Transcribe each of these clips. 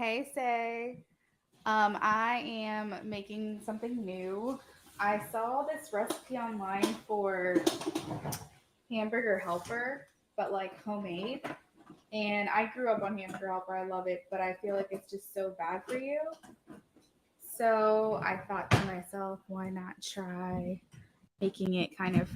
Hey, Say. I am making something new. I saw this recipe online for hamburger helper, but like homemade. And I grew up on hamburger helper. I love it, but I feel like it's just so bad for you. So I thought to myself, why not try making it kind of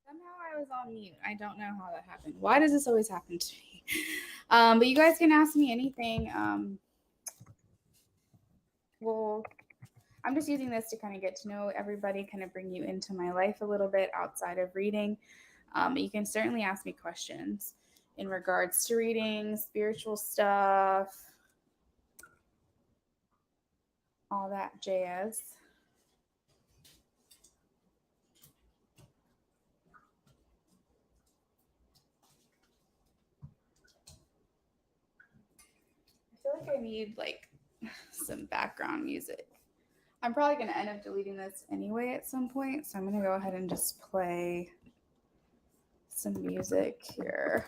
somehow I was on mute. I don't know how that happened. Why does this always happen to me? But you guys can ask me anything. Well, I'm just using this to kind of get to know everybody, kind of bring you into my life a little bit outside of reading. You can certainly ask me questions in regards to reading, spiritual stuff, all that jazz. I feel like I need like some background music. I'm probably going to end up deleting this anyway at some point, so I'm going to go ahead and just play some music here.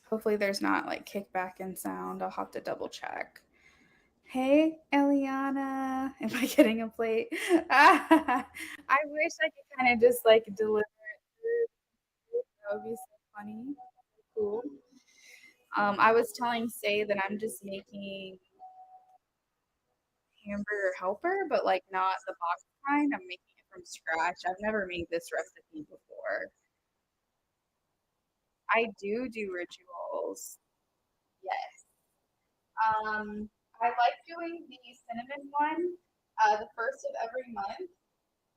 Hopefully, there's not like kickback in sound. I'll have to double check. Hey, Eliana. Am I getting a plate? I wish I could kind of just like deliver it through. That would be so funny. Cool. I was telling Say that I'm just making hamburger helper, but like not the box kind. I'm making it from scratch. I've never made this recipe before. I do rituals. Yes. I like doing the cinnamon one, the first of every month.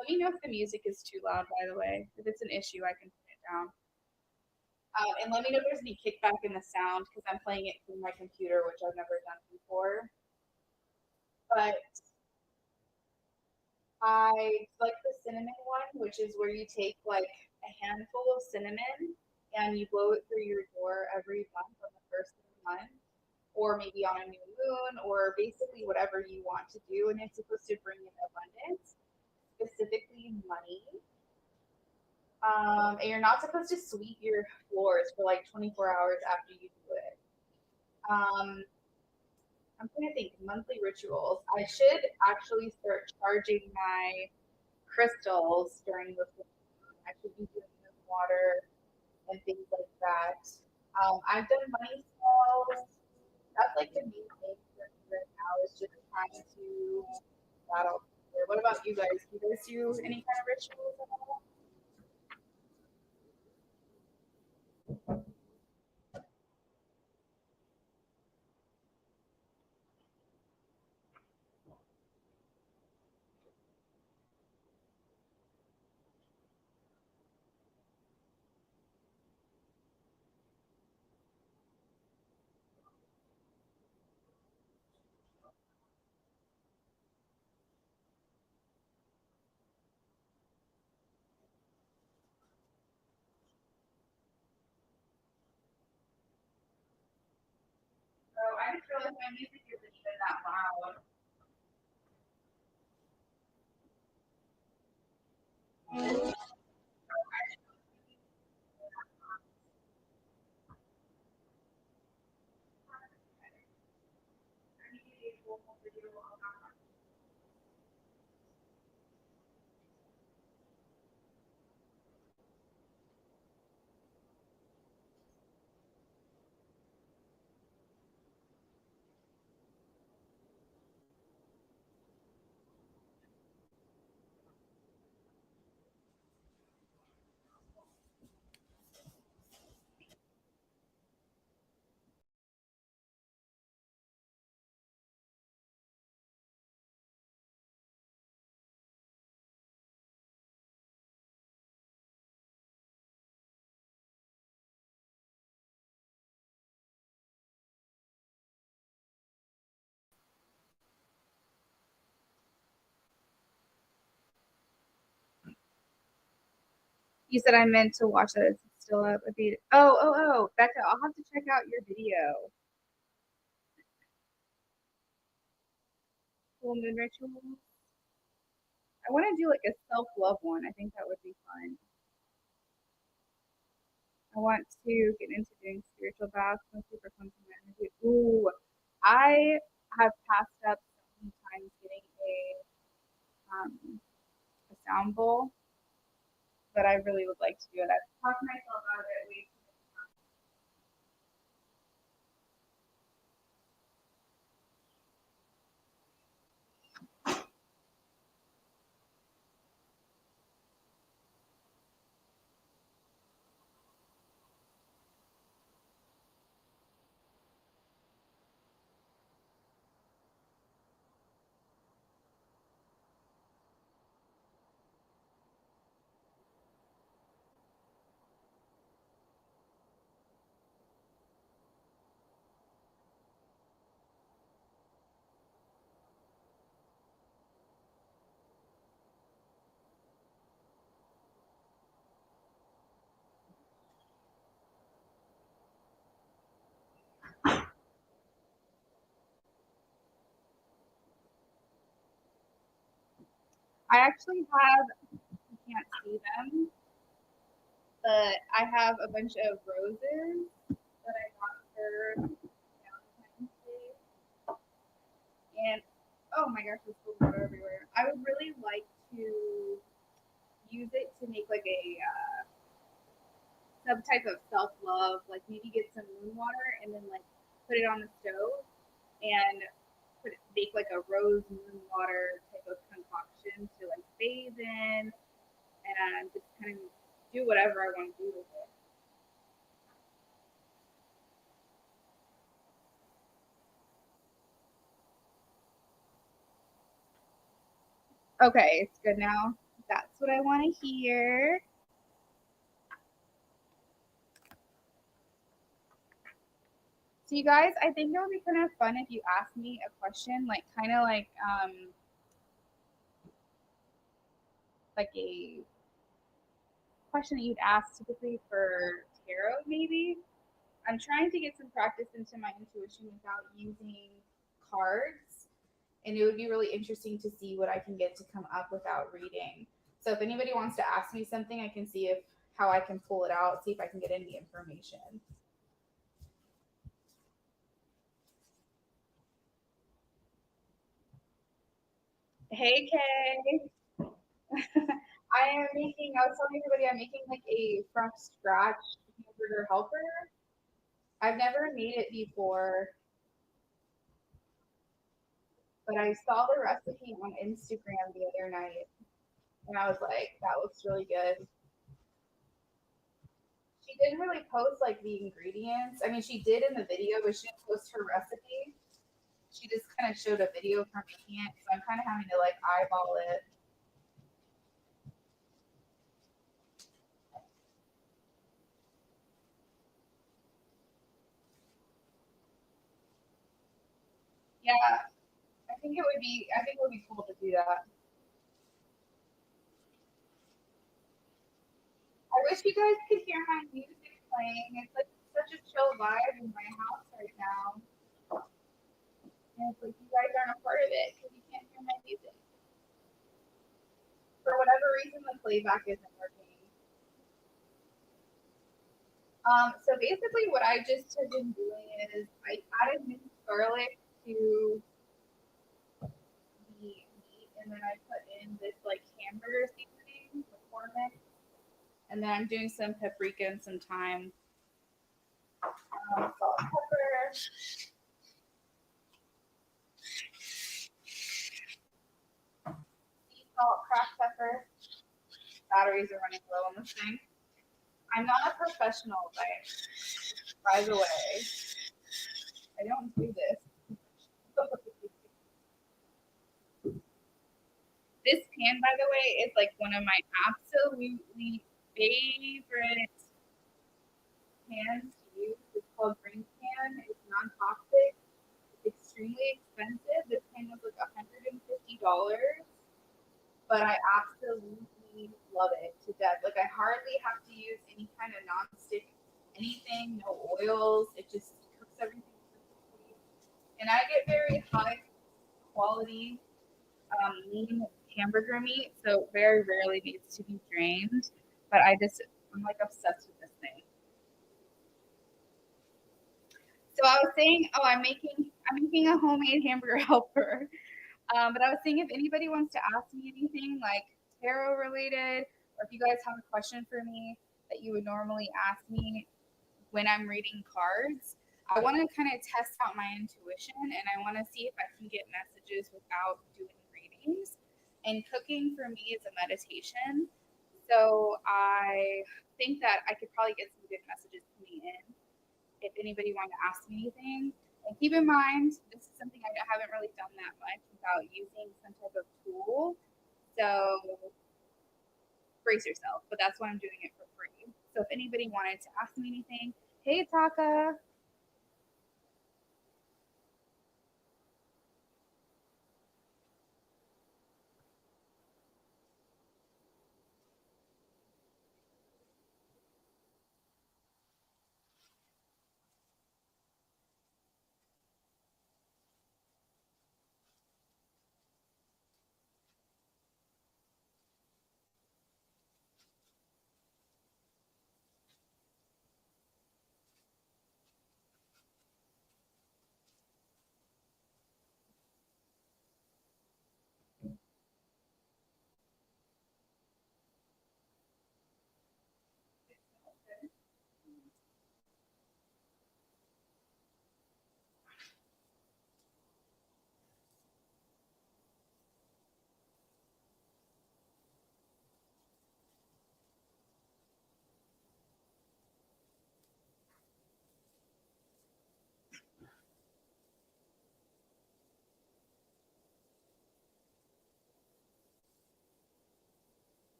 Let me know if the music is too loud, by the way. If it's an issue, I can turn it down. And let me know if there's any kickback in the sound because I'm playing it through my computer, which I've never done before. But I like the cinnamon one, which is where you take like a handful of cinnamon and you blow it through your door every month on the first of the month, or maybe on a new moon, or basically whatever you want to do. And it's supposed to bring in abundance, specifically money. And you're not supposed to sweep your floors for like 24 hours after you do it. Um, I'm trying to think monthly rituals. I should actually start charging my crystals during the full moon. I should be doing with water and things like that. I've done money spells. That's like the main thing for me right now is just trying to battle. What about you guys? Do you guys do any kind of rituals at all? I just realized my music isn't even that loud. You said I meant to watch that. It's still up. Oh, Becca, I'll have to check out your video. Full moon rituals. I want to do like a self love one. I think that would be fun. I want to get into doing spiritual baths, mostly for cleansing my energy. Ooh, I have passed up so many times getting a sound bowl, but I really would like to do it. I've talked myself out of it way too many times. I actually have, you can't see them, but I have a bunch of roses that I got for Valentine's Day. And oh my gosh, there's still water everywhere. I would really like to use it to make like a some type of self love, like maybe get some moon water and then like put it on the stove and make like a rose moon water type of concoction to like bathe in and just kind of do whatever I want to do with it. Okay, it's good now. That's what I want to hear. So you guys, I think it would be kind of fun if you asked me a question, like kind of like a question that you'd ask typically for tarot, maybe. I'm trying to get some practice into my intuition without using cards, and it would be really interesting to see what I can get to come up without reading. So if anybody wants to ask me something, I can see if how I can pull it out, see if I can get any information. Hey Kay. I am making, I was telling everybody I'm making like a from scratch hamburger helper. I've never made it before, but I saw the recipe on Instagram the other night and I was like, that looks really good. She didn't really post like the ingredients. I mean, she did in the video, but she didn't post her recipe. She just kind of showed a video of her making it. So I'm kind of having to like eyeball it. Yeah, I think it would be. I think it would be cool to do that. I wish you guys could hear my music playing. It's like such a chill vibe in my house right now. And it's like you guys aren't a part of it because you can't hear my music. For whatever reason, the playback isn't working. So basically what I just have been doing is I added minced garlic to the meat, and then I put in this like hamburger seasoning, the corn mix, and then I'm doing some paprika and some thyme, salt, pepper, sea salt, cracked pepper. Batteries are running low on this thing. I'm not a professional, by the way. I don't do this. This pan, by the way, is like one of my absolutely favorite pans to use. It's called Green Pan. It's non-toxic. It's extremely expensive. This pan was like $150, but I absolutely love it to death. Like I hardly have to use any kind of non-stick anything, no oils. It just cooks everything perfectly. And I get very high quality lean hamburger meat, so very rarely needs to be drained. But I'm like obsessed with this thing. So I was saying, oh, I'm making a homemade hamburger helper. But I was saying if anybody wants to ask me anything like tarot related, or if you guys have a question for me that you would normally ask me when I'm reading cards, I want to kind of test out my intuition and I want to see if I can get messages without doing readings. And cooking for me is a meditation. So I think that I could probably get some good messages coming in if anybody wanted to ask me anything. And keep in mind, this is something I haven't really done that much without using some type of tool. So brace yourself, but that's why I'm doing it for free. So if anybody wanted to ask me anything, hey Taka.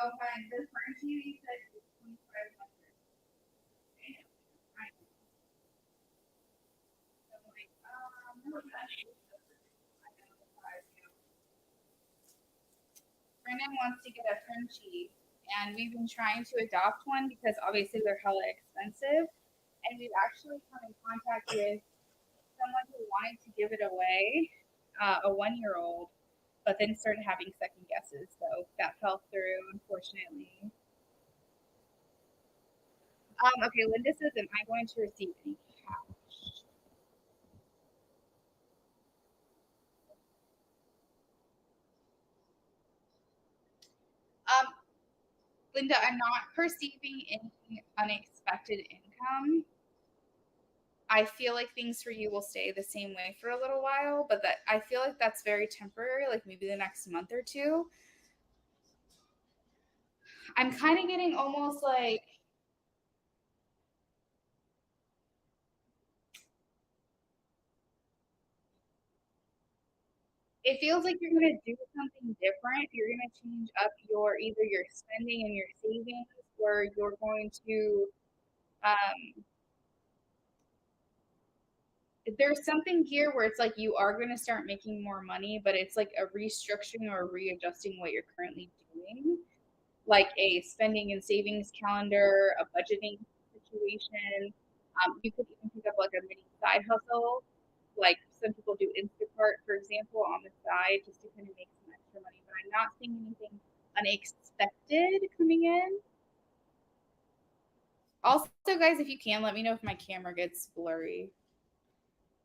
Oh, fine. The furniture you said is 2,500. So like, no, Brennan wants to get a Frenchie, and we've been trying to adopt one because obviously they're hella expensive. And we've actually come in contact with someone who wanted to give it away, a 1-year-old, but then started having second guesses. So that fell through, unfortunately. Okay, Linda says, am I going to receive any cash? Um, Linda, I'm not perceiving any unexpected income. I feel like things for you will stay the same way for a little while, but that I feel like that's very temporary, like maybe the next month or two. I'm kind of getting almost like it feels like you're going to do something different. You're going to change up either your spending and your savings, or you're going to um, there's something here where it's like you are going to start making more money, but it's like a restructuring or readjusting what you're currently doing, like a spending and savings calendar, a budgeting situation. You could even pick up like a mini side hustle. Like some people do Instacart, for example, on the side just to kind of make some extra money. But I'm not seeing anything unexpected coming in. Also, guys, if you can, let me know if my camera gets blurry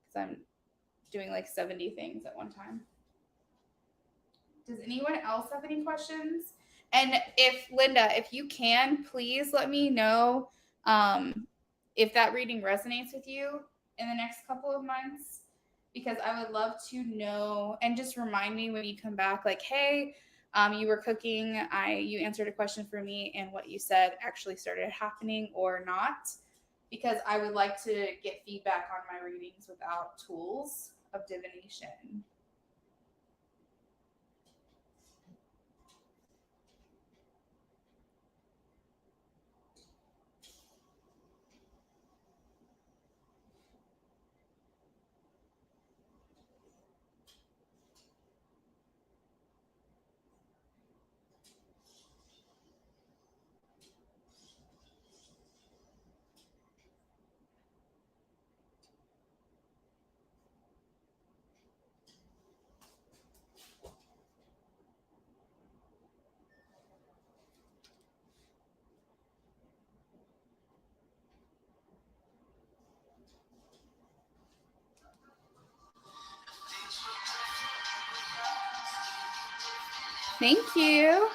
because I'm doing like 70 things at one time. Does anyone else have any questions? And if Linda, if you can, please let me know if that reading resonates with you in the next couple of months, because I would love to know, and just remind me when you come back, like, hey, you were cooking, you answered a question for me, and what you said actually started happening or not, because I would like to get feedback on my readings without tools of divination. Thank you.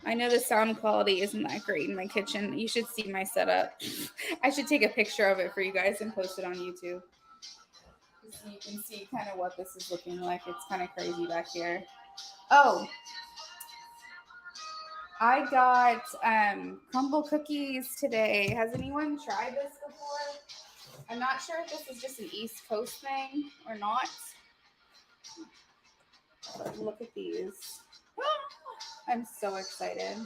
I know the sound quality isn't that great in my kitchen. You should see my setup. I should take a picture of it for you guys and post it on YouTube, so you can see kind of what this is looking like. It's kind of crazy back here. Oh, I got crumble cookies today. Has anyone tried this before? I'm not sure if this is just an East Coast thing or not. But look at these. I'm so excited.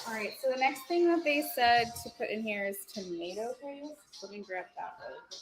All right, so the next thing that they said to put in here is tomato paste. Let me grab that really quick.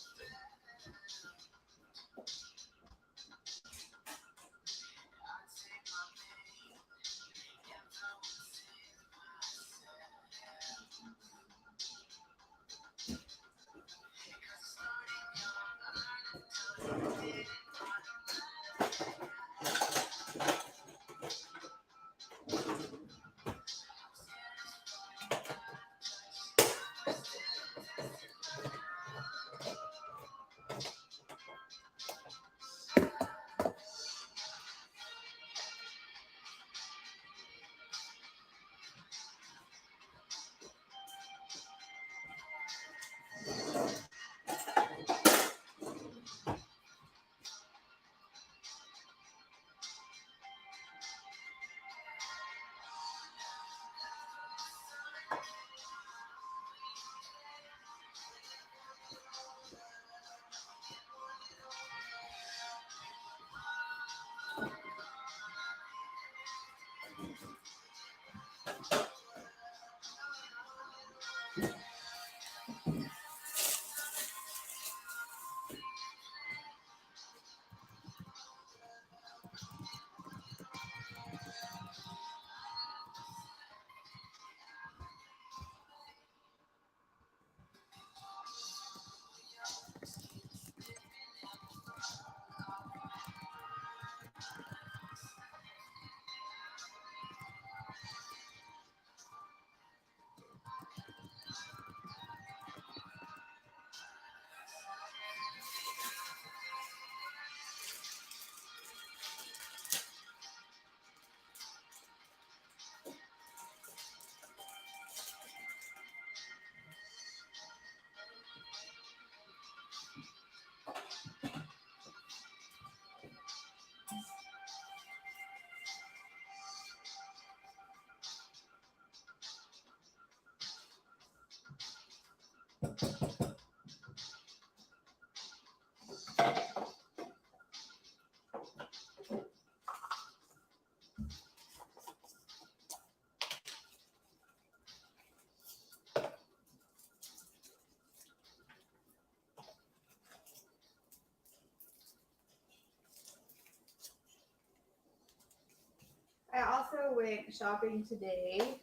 also went shopping today.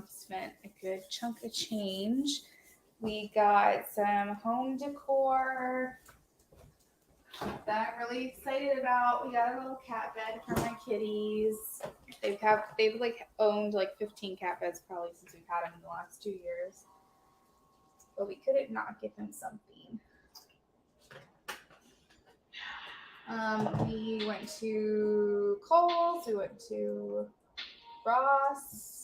Spent a good chunk of change. We got some home decor that I'm really excited about. We got a little cat bed for my kitties. They've like owned like 15 cat beds probably since we've had them in the last 2 years. But we couldn't not get them something. We went to Kohl's. We went to Ross.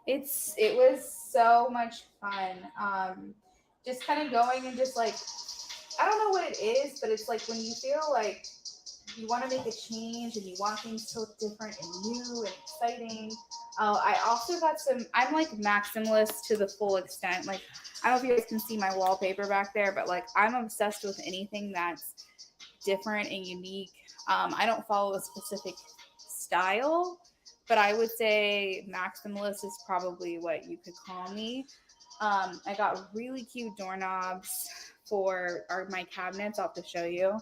It was so much fun. Just kind of going and just like, I don't know what it is, but it's like when you feel like you want to make a change and you want things to look different and new and exciting. I also got I'm like maximalist to the full extent. Like, I don't know if you guys can see my wallpaper back there, but like I'm obsessed with anything that's different and unique. I don't follow a specific style, but I would say maximalist is probably what you could call me. I got really cute doorknobs for my cabinets. I'll have to show you.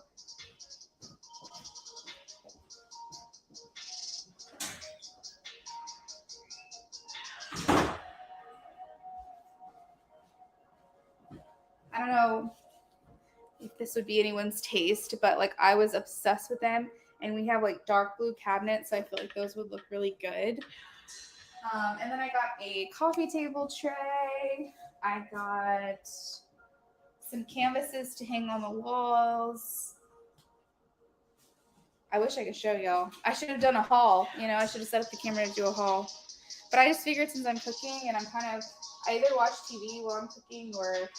I don't know if this would be anyone's taste, but like I was obsessed with them. And we have like dark blue cabinets, so I feel like those would look really good. And then I got a coffee table tray. I got some canvases to hang on the walls. I wish I could show y'all. I should have done a haul. I should have set up the camera to do a haul. But I just figured since I'm cooking and I either watch TV while I'm cooking or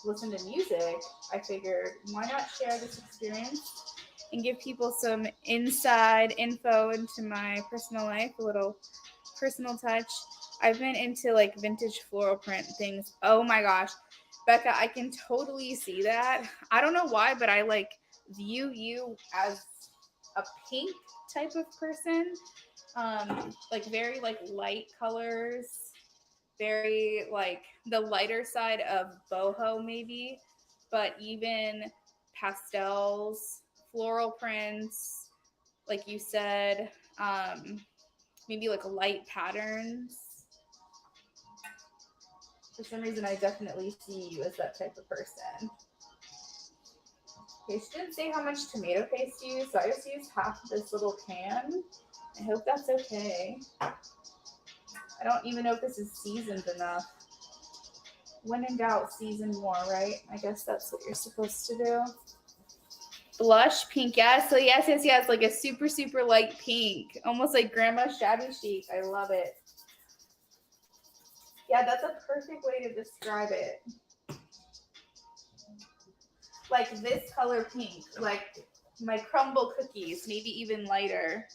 listen to music, I figured why not share this experience and give people some inside info into my personal life, a little personal touch. I've been into like vintage floral print things. Oh my gosh, Becca, I can totally see that. I don't know why, but I like view you as a pink type of person. Like very like light colors, very like the lighter side of boho maybe, but even pastels, floral prints, like you said, maybe like light patterns. For some reason, I definitely see you as that type of person. Okay, she didn't say how much tomato paste to use, so I just used half of this little can. I hope that's okay. I don't even know if this is seasoned enough. When in doubt, season more, right? I guess that's what you're supposed to do. Blush pink, yes. So yes. Like a super, super light pink. Almost like grandma's shabby chic. I love it. Yeah, that's a perfect way to describe it. Like this color pink. Like my crumble cookies. Maybe even lighter.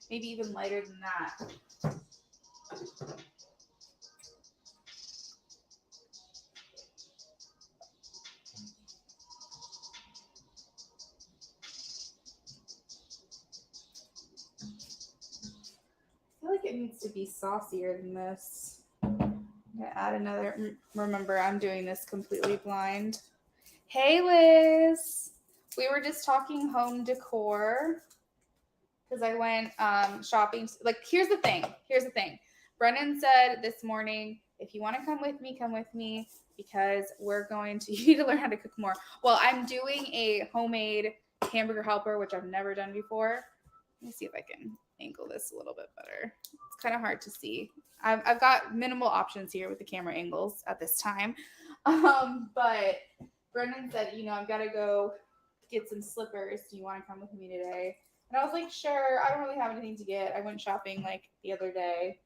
Maybe even lighter than that. I feel like it needs to be saucier than this. I'm gonna add another. Remember, I'm doing this completely blind. Hey, Liz. We were just talking home decor because I went shopping. Like, here's the thing. Brennan said this morning, if you want to come with me because we're going to, you need to learn how to cook more. Well, I'm doing a homemade hamburger helper, which I've never done before. Let me see if I can angle this a little bit better. It's kind of hard to see. I've got minimal options here with the camera angles at this time. But Brendan said, I've got to go get some slippers. Do you want to come with me today? And I was like, sure. I don't really have anything to get. I went shopping like the other day.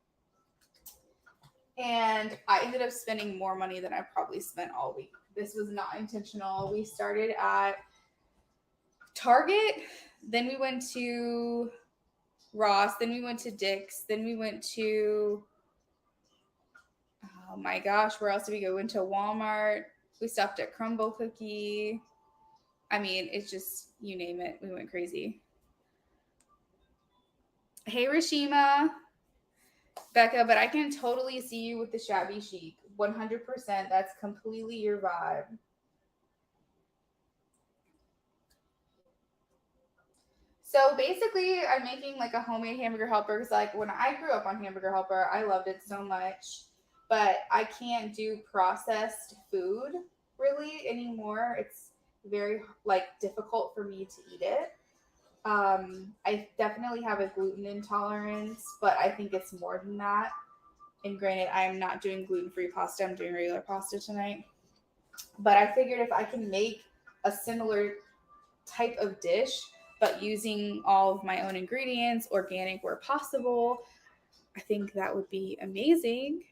And I ended up spending more money than I probably spent all week. This was not intentional. We started at Target. Then we went to Ross. Then we went to Dick's. Then we went to, oh my gosh, where else did we go? We went to Walmart. We stopped at Crumble Cookie. I mean, it's just, you name it. We went crazy. Hey, Rashima. Becca, but I can totally see you with the shabby chic. 100%. That's completely your vibe. So basically, I'm making like a homemade hamburger helper because, like, when I grew up on Hamburger Helper, I loved it so much. But I can't do processed food really anymore. It's very like difficult for me to eat it. I definitely have a gluten intolerance, but I think it's more than that. And granted, I am not doing gluten-free pasta. I'm doing regular pasta tonight. But I figured if I can make a similar type of dish, but using all of my own ingredients, organic where possible, I think that would be amazing.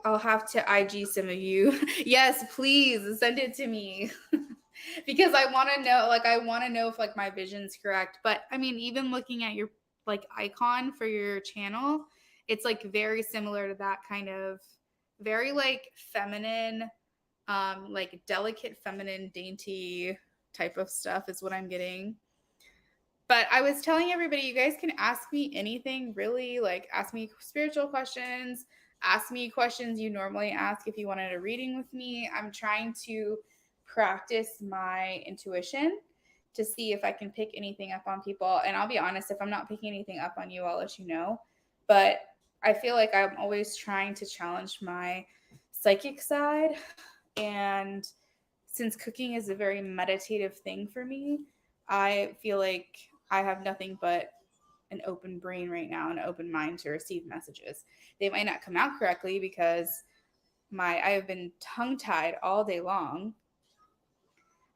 I'll have to IG some of you. Yes, please send it to me. Because I want to know, like, I want to know if like my vision's correct. But I mean, even looking at your like icon for your channel, it's like very similar to that kind of very like feminine, like delicate, feminine, dainty type of stuff is what I'm getting. But I was telling everybody, you guys can ask me anything really, like ask me spiritual questions, ask me questions you normally ask if you wanted a reading with me. I'm trying to practice my intuition to see if I can pick anything up on people. And I'll be honest, if I'm not picking anything up on you, I'll let you know. But I feel like I'm always trying to challenge my psychic side. And since cooking is a very meditative thing for me, I feel like I have nothing but an open brain right now, an open mind to receive messages. They might not come out correctly because I have been tongue tied all day long.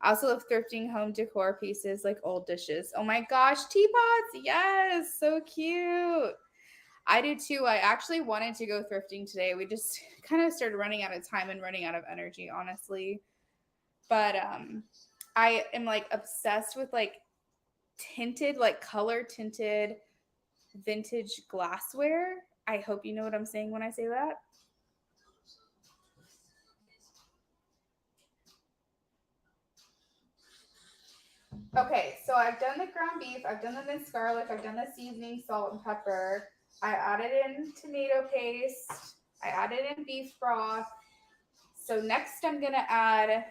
I also love thrifting home decor pieces like old dishes. Oh my gosh, teapots! Yes, so cute. I did too. I actually wanted to go thrifting today. We just kind of started running out of time and running out of energy, honestly. But I am like obsessed with like tinted, like color tinted vintage glassware. I hope you know what I'm saying when I say that. Okay, so I've done the ground beef, I've done the minced garlic, I've done the seasoning, salt, and pepper. I added in tomato paste, I added in beef broth. So next I'm gonna add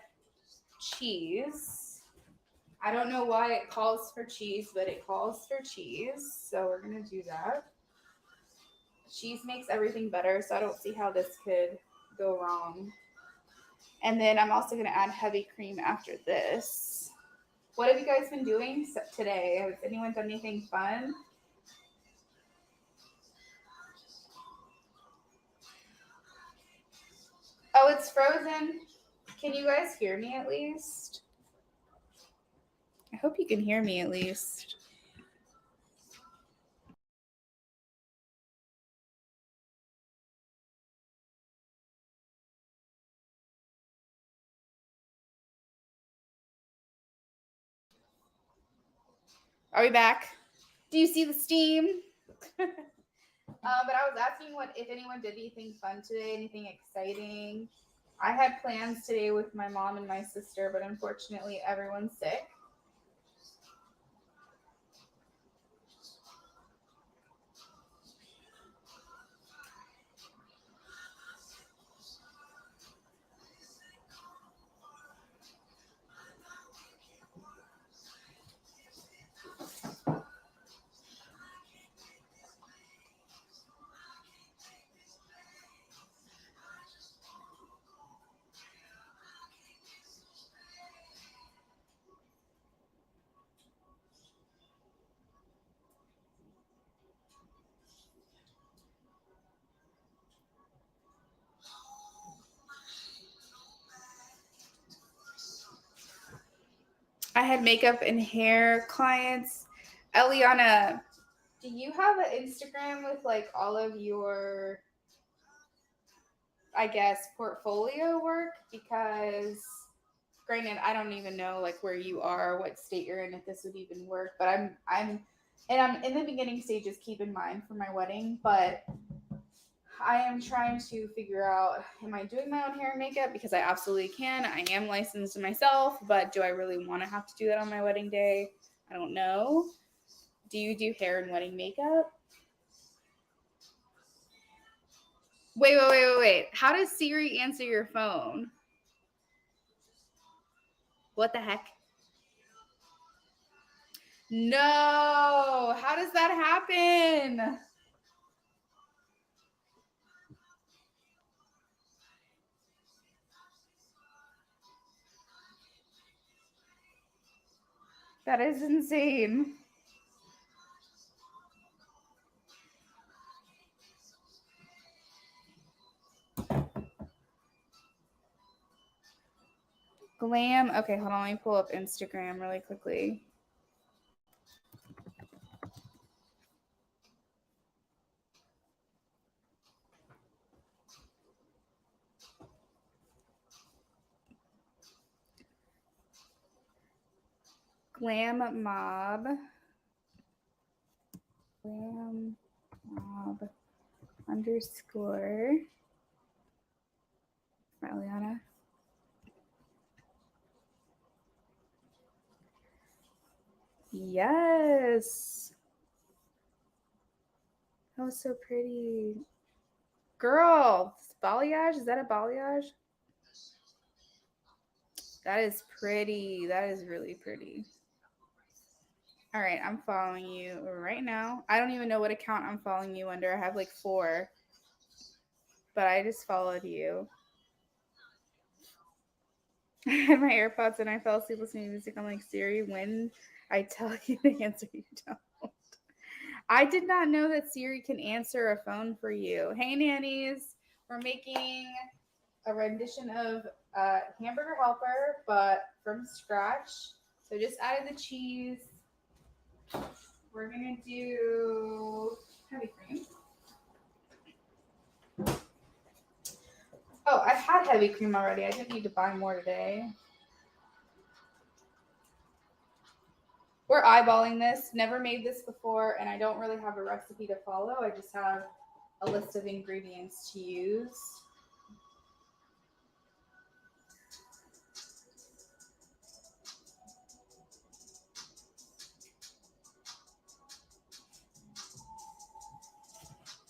cheese. I don't know why it calls for cheese, but it calls for cheese. So we're gonna do that. Cheese makes everything better, so I don't see how this could go wrong. And then I'm also gonna add heavy cream after this. What have you guys been doing today? Has anyone done anything fun? Oh, it's frozen. Can you guys hear me at least? I hope you can hear me at least. Are we back? Do you see the steam? But I was asking if anyone did anything fun today, anything exciting. I had plans today with my mom and my sister, but unfortunately everyone's sick. I had makeup and hair clients. Eliana, do you have an Instagram with like all of your, I guess, portfolio work? Because granted, I don't even know like where you are, what state you're in, if this would even work. But I'm in the beginning stages. Keep in mind for my wedding, but I am trying to figure out, am I doing my own hair and makeup? Because I absolutely can. I am licensed myself, but do I really want to have to do that on my wedding day? I don't know. Do you do hair and wedding makeup? Wait. How does Siri answer your phone? What the heck? No, how does that happen? That is insane. Glam. Okay, hold on. Let me pull up Instagram really quickly. Glam Mob. Glam Mob _ Eliana. Yes. That was so pretty. Girl, balayage? Is that a balayage? That is pretty. That is really pretty. All right, I'm following you right now. I don't even know what account I'm following you under. I have like 4, but I just followed you. I had my AirPods and I fell asleep listening to music. I'm like, Siri, when I tell you the answer, you don't. I did not know that Siri can answer a phone for you. Hey, nannies. We're making a rendition of Hamburger Helper, but from scratch. So just added the cheese. We're going to do heavy cream. Oh, I've had heavy cream already. I didn't need to buy more today. We're eyeballing this. Never made this before, and I don't really have a recipe to follow. I just have a list of ingredients to use.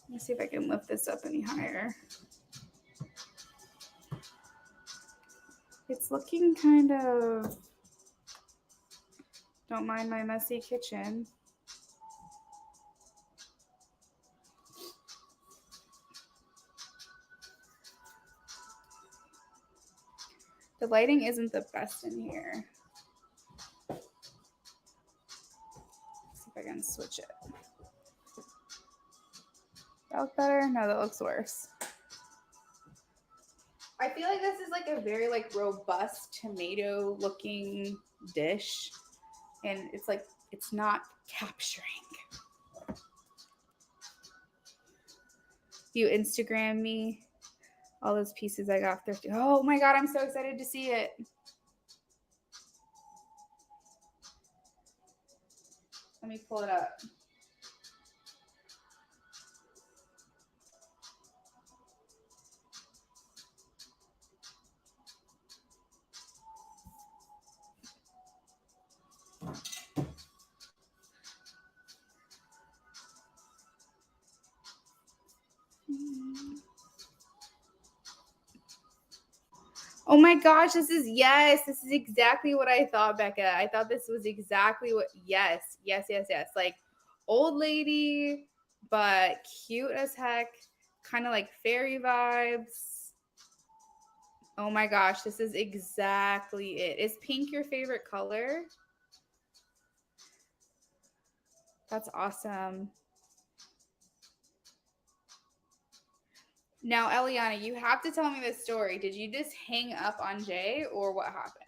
Let me see if I can lift this up any higher. It's looking kind of... Don't mind my messy kitchen. The lighting isn't the best in here. Let's see if I can switch it. That look better? No, that looks worse. I feel like this is like a very like robust tomato looking dish, and it's like it's not capturing. You Instagram me all those pieces I got thrifted. Oh my god, I'm so excited to see it. Let me pull it up. Oh my gosh, this is exactly what I thought, Becca. I thought this was exactly what yes. Like old lady, but cute as heck, kind of like fairy vibes. Oh my gosh, this is exactly it. Is pink your favorite color? That's awesome. Now, Eliana, you have to tell me this story. Did you just hang up on Jay or what happened?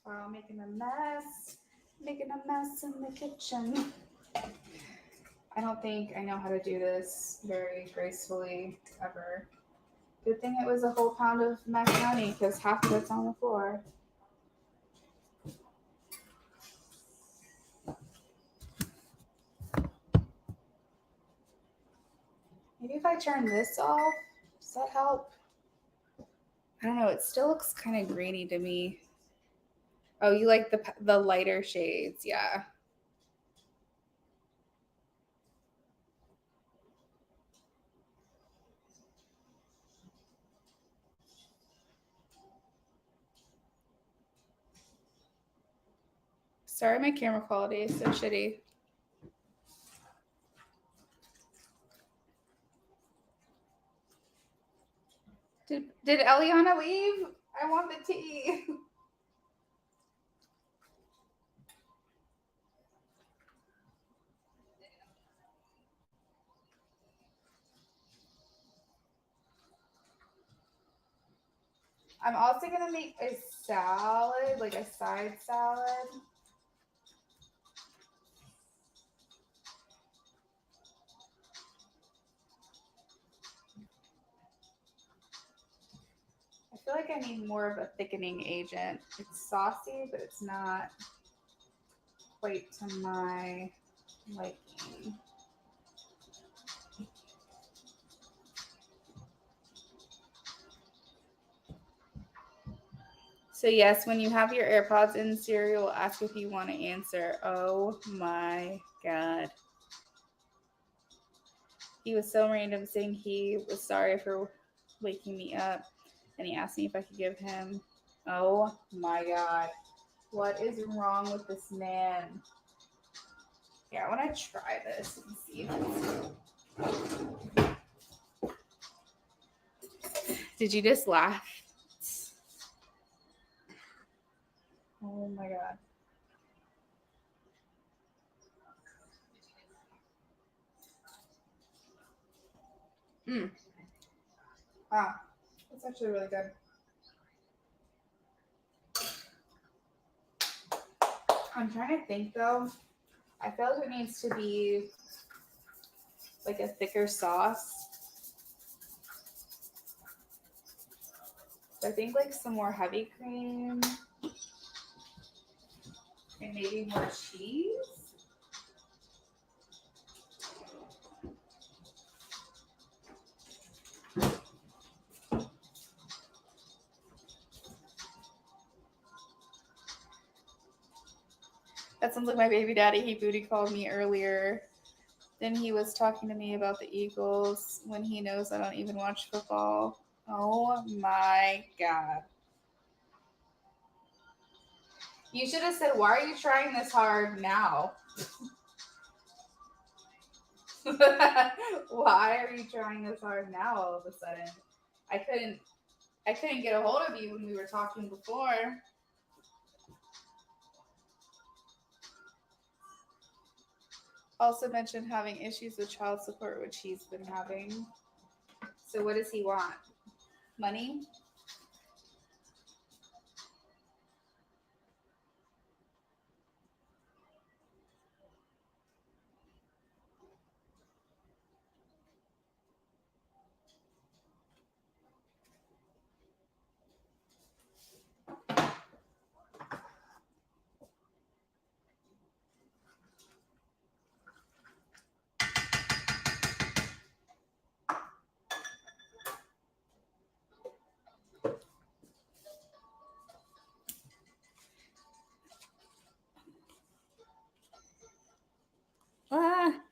Wow, making a mess in the kitchen. I don't think I know how to do this very gracefully ever. Good thing it was a whole pound of macaroni because half of it's on the floor. Maybe if I turn this off, does that help? I don't know. It still looks kind of grainy to me. Oh, you like the lighter shades, yeah. Sorry, my camera quality is so shitty. Did Eliana leave? I want the tea. I'm also gonna make a salad, like a side salad. I feel like I need more of a thickening agent. It's saucy, but it's not quite to my liking. So yes, when you have your AirPods in, Siri will ask if you want to answer. Oh my God. He was so random saying he was sorry for waking me up, and he asked me if I could give him. Oh my God. What is wrong with this man? Yeah, I want to try this and see if it's... Did you just laugh? Oh my God. Wow. That's actually really good. I'm trying to think though. I feel like it needs to be like a thicker sauce. So I think like some more heavy cream and maybe more cheese. That sounds like my baby daddy. He booty called me earlier. Then he was talking to me about the Eagles when he knows I don't even watch football. Oh my God. You should have said, why are you trying this hard now? Why are you trying this hard now all of a sudden? I couldn't get a hold of you when we were talking before. Also mentioned having issues with child support, which he's been having. So what does he want? Money?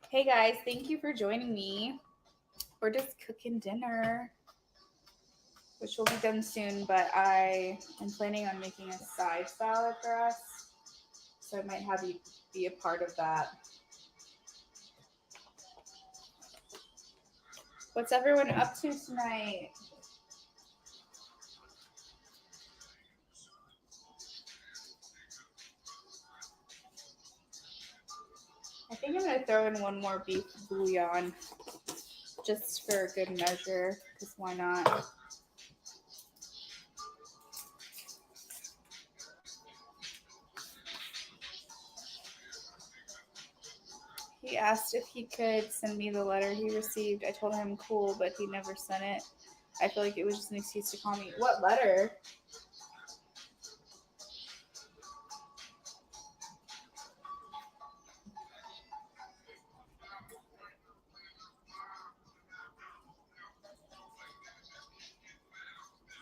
Hey guys, thank you for joining me. We're just cooking dinner, which will be done soon, but I am planning on making a side salad for us. So I might have you be a part of that. What's everyone up to tonight? I think I'm going to throw in one more beef bouillon just for good measure, because why not? He asked if he could send me the letter he received. I told him cool, but he never sent it. I feel like it was just an excuse to call me. What letter?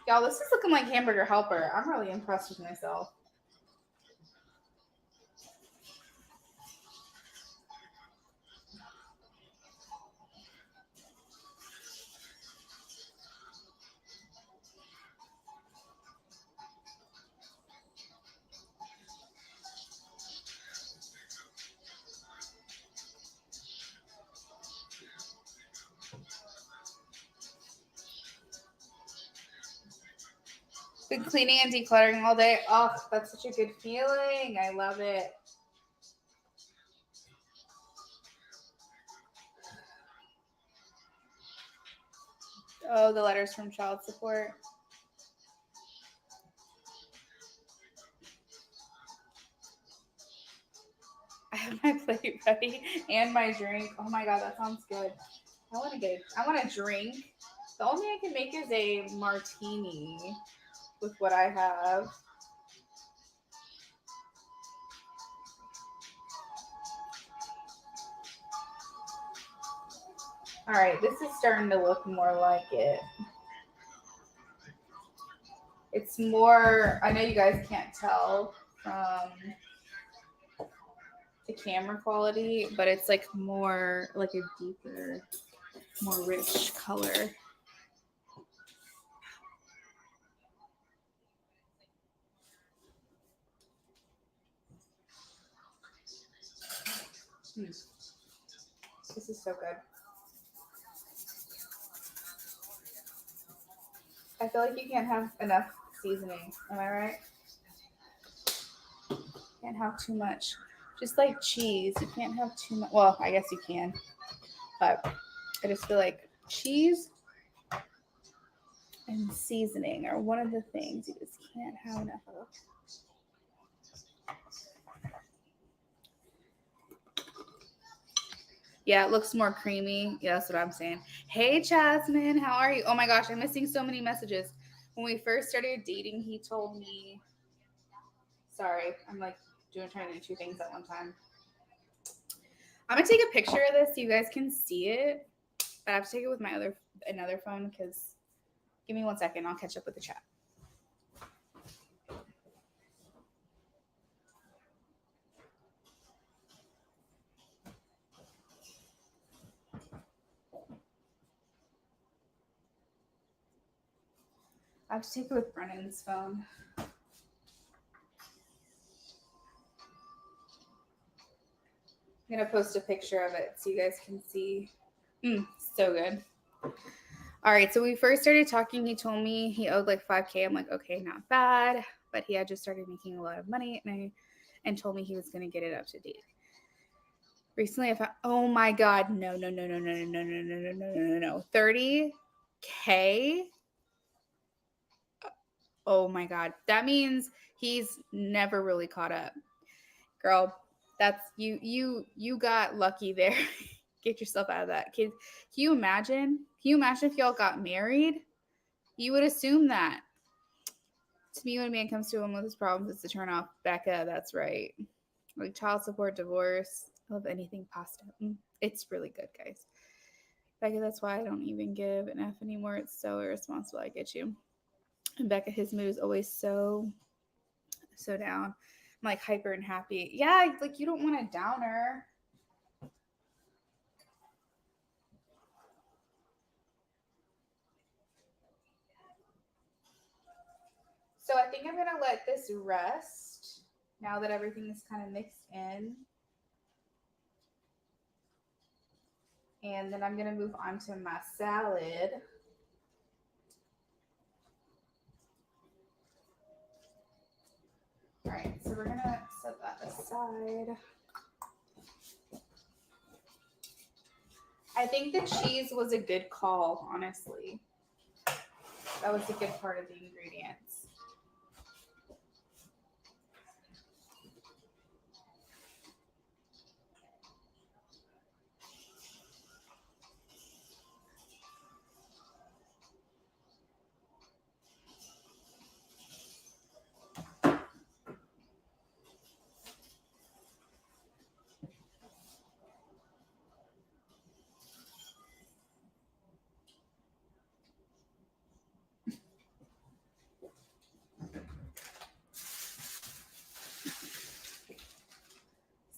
Y'all, this is looking like Hamburger Helper. I'm really impressed with myself. Been cleaning and decluttering all day. Oh, that's such a good feeling. I love it. Oh, the letters from child support. I have my plate ready and my drink. Oh my god, that sounds good. I want a drink. The only thing I can make is a martini with what I have. All right, this is starting to look more like it. It's more, I know you guys can't tell from the camera quality, but it's like more like a deeper, more rich color. This is so good. I feel like you can't have enough seasoning. Am I right? Can't have too much. Just like cheese, you can't have too much. Well, I guess you can, but I just feel like cheese and seasoning are one of the things you just can't have enough of. Yeah, it looks more creamy. Yeah, that's what I'm saying. Hey, Jasmine, how are you? Oh my gosh, I'm missing so many messages. When we first started dating, he told me, sorry, I'm like trying to do two things at one time. I'm gonna take a picture of this so you guys can see it. But I have to take it with my another phone because give me 1 second, I'll catch up with the chat. I have to take it with Brennan's phone. I'm gonna post a picture of it so you guys can see. So good. All right, so we first started talking. He told me he owed like $5,000. I'm like, okay, not bad, but he had just started making a lot of money, and told me he was gonna get it up to date. Recently, I found. Oh my god, no, 30K. Oh my god, that means he's never really caught up, girl. That's you got lucky there. Get yourself out of that, kid. Can you imagine if y'all got married? You would assume that. To me, when a man comes to a woman with his problems, it's a turn off. Becca, that's right. Like child support, divorce, I love anything pasta. It's really good, guys. Becca, that's why I don't even give an F anymore. It's so irresponsible. I get you. And Becca, his mood is always so down. I'm like hyper and happy. Yeah, like you don't want a downer. So I think I'm gonna let this rest now that everything is kind of mixed in. And then I'm gonna move on to my salad. All right, so we're gonna set that aside. I think the cheese was a good call, honestly. That was a good part of the ingredients.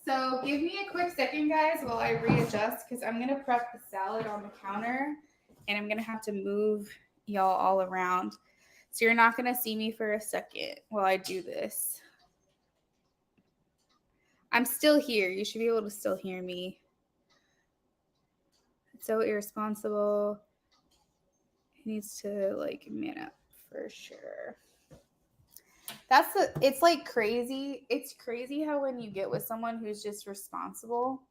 So give me a quick second, guys, while I readjust because I'm going to prep the salad on the counter and I'm going to have to move y'all all around. So you're not going to see me for a second while I do this. I'm still here. You should be able to still hear me. It's so irresponsible. He needs to like man up for sure. It's like crazy. It's crazy how when you get with someone who's just responsible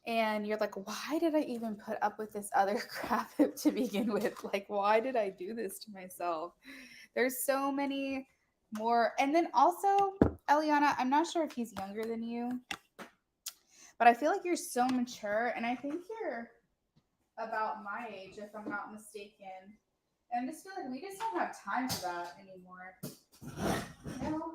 and you're like, why did I even put up with this other crap to begin with? Like, why did I do this to myself? There's so many more. And then also, Eliana, I'm not sure if he's younger than you, but I feel like you're so mature. And I think you're about my age, if I'm not mistaken. And I just feel like we just don't have time for that anymore. You know?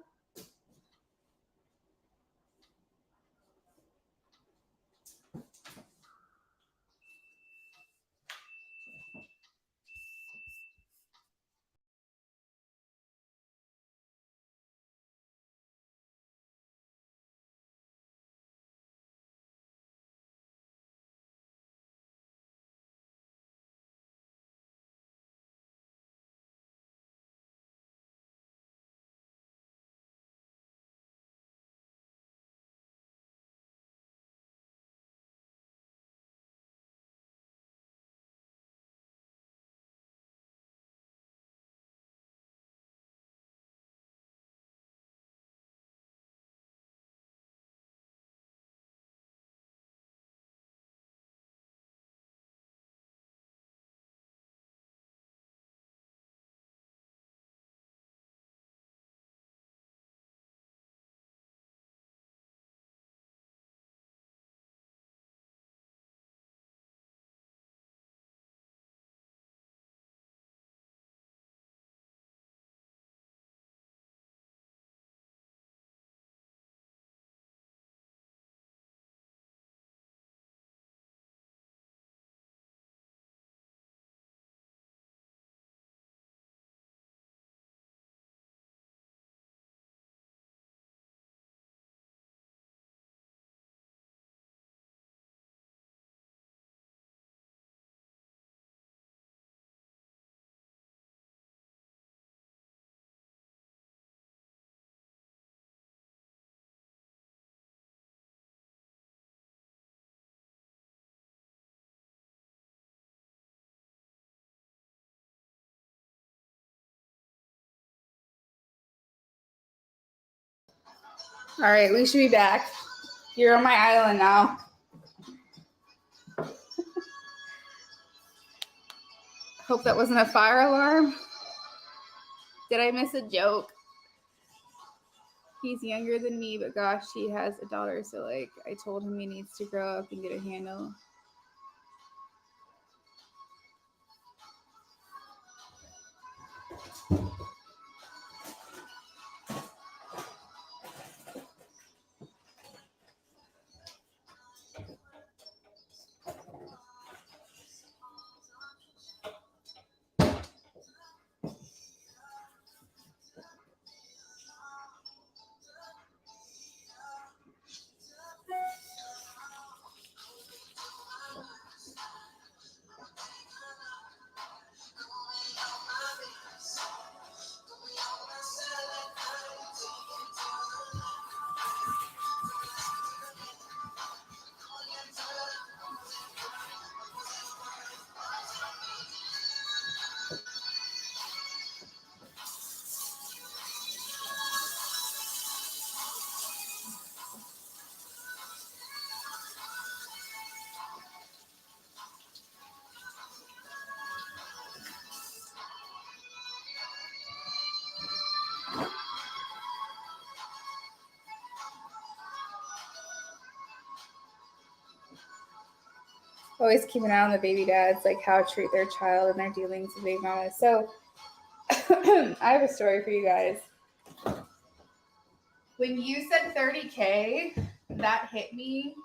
All right, we should be back. You're on my island now. Hope that wasn't a fire alarm. Did I miss a joke? He's younger than me, but gosh, he has a daughter. So, like, I told him he needs to grow up and get a handle. Always keep an eye on the baby dads, like how to treat their child and their dealings with baby mamas. So I have a story for you guys. When you said 30K, that hit me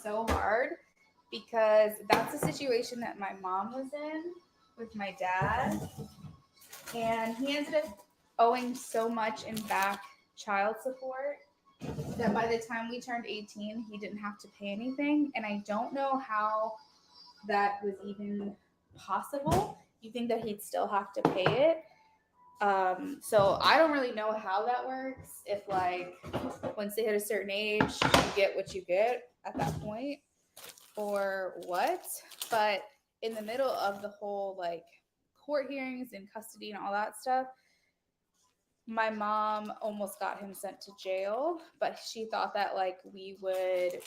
so hard because that's the situation that my mom was in with my dad. And he ended up owing so much in back child support that by the time we turned 18, he didn't have to pay anything. And I don't know how that was even possible. You think that he'd still have to pay it. So I don't really know how that works. If like once they hit a certain age, you get what you get at that point, or what. But in the middle of the whole like court hearings and custody and all that stuff, my mom almost got him sent to jail, but she thought that like we would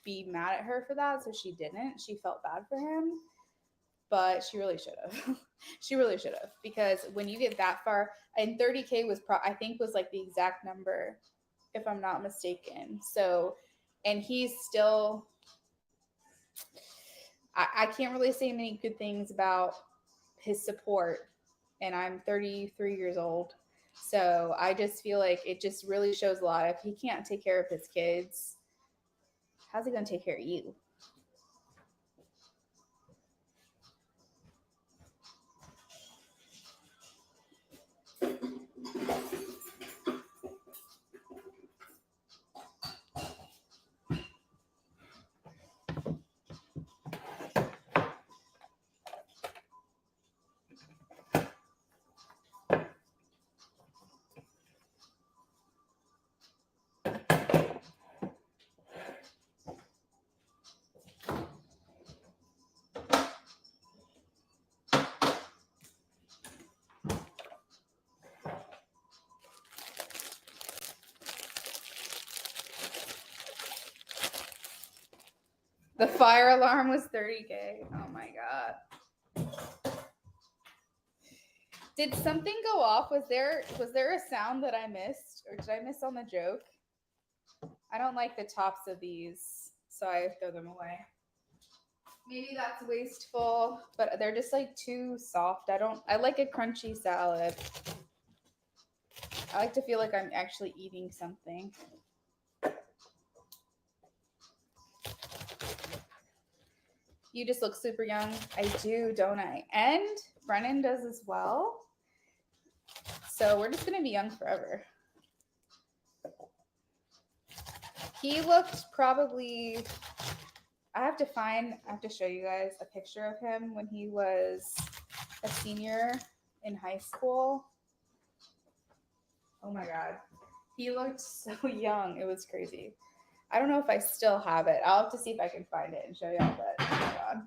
be mad at her for that, so she didn't. She felt bad for him, but she really should have. She really should have, because when you get that far, and 30K was I think was like the exact number, if I'm not mistaken. So, and he's still. I can't really say many good things about his support, and I'm 33 years old. So I just feel like it just really shows a lot. If he can't take care of his kids, how's he going to take care of you? The fire alarm was 30K. Oh my God. Did something go off? Was there a sound that I missed, or did I miss on the joke? I don't like the tops of these, so I throw them away. Maybe that's wasteful, but they're just like too soft. I like a crunchy salad. I like to feel like I'm actually eating something. You just look super young. I do, don't I? And Brennan does as well. So we're just going to be young forever. He looked probably, I have to show you guys a picture of him when he was a senior in high school. Oh my God. He looked so young. It was crazy. I don't know if I still have it. I'll have to see if I can find it and show y'all, but oh my God.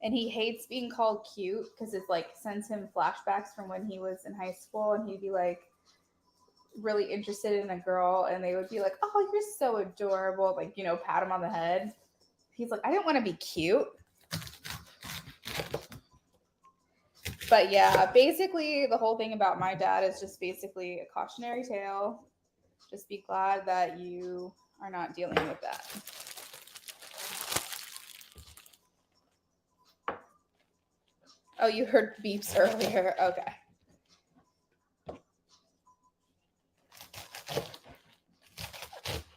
And he hates being called cute because it like sends him flashbacks from when he was in high school, and he'd be like really interested in a girl and they would be like, oh, you're so adorable, like, you know, pat him on the head. He's like, I didn't want to be cute. But yeah, basically the whole thing about my dad is just basically a cautionary tale. Just be glad that you are not dealing with that. Oh, you heard beeps earlier. Okay.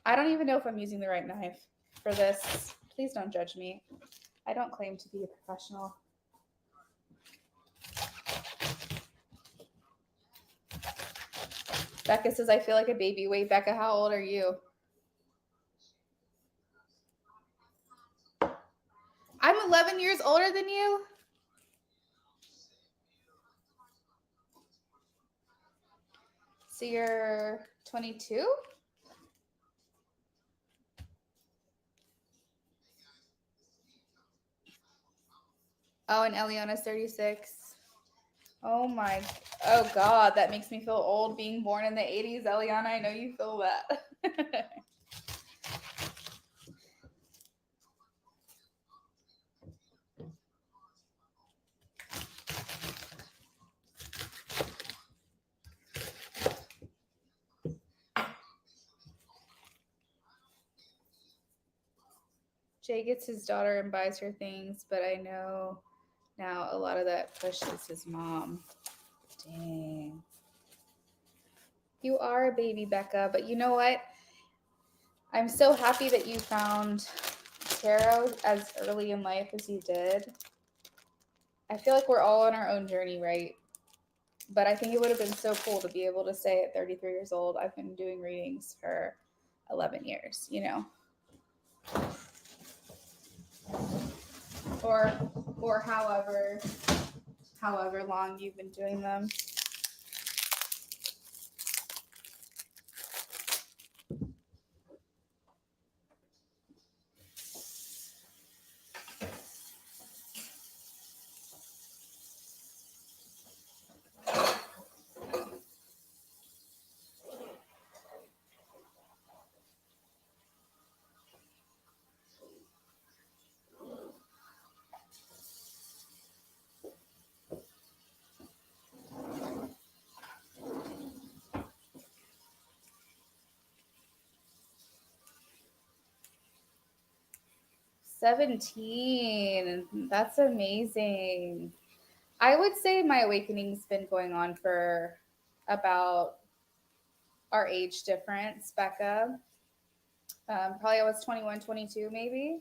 I don't even know if I'm using the right knife for this. Please don't judge me. I don't claim to be a professional. Becca says, I feel like a baby. Wait, Becca, how old are you? I'm 11 years older than you? So you're 22? Oh, and Eliana's 36. Oh God, that makes me feel old being born in the 80s. Eliana, I know you feel that. Jay gets his daughter and buys her things, but I know now a lot of that pushes his mom. Dang. You are a baby, Becca, but you know what? I'm so happy that you found tarot as early in life as you did. I feel like we're all on our own journey, right? But I think it would have been so cool to be able to say at 33 years old, I've been doing readings for 11 years, you know, or however long you've been doing them. "17. That's amazing. I would say my awakening's been going on for about our age difference, Becca. Probably I was 21, 22 maybe.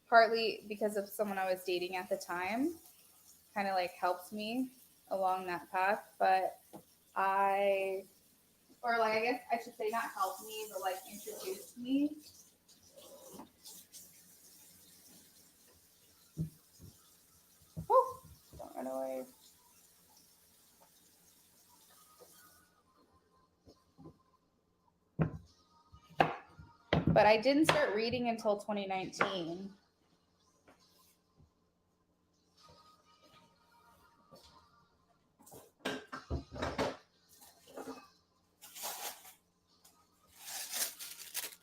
Partly because of someone I was dating at the time, kind of like helped me along that path. But I guess I should say not helped me, but like introduced me. Oh, don't run away. But I didn't start reading until 2019.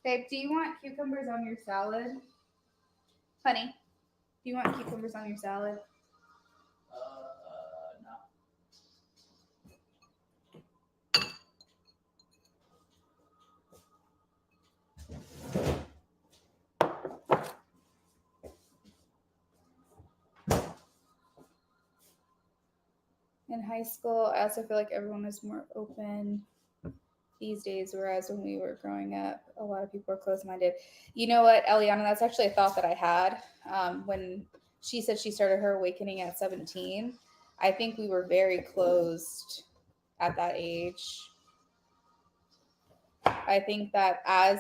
Babe, do you want cucumbers on your salad? Honey, do you want cucumbers on your salad? No. In high school, I also feel like everyone was more open these days, whereas when we were growing up, a lot of people were closed-minded. You know what, Eliana? That's actually a thought that I had when she said she started her awakening at 17. I think we were very closed at that age. I think that I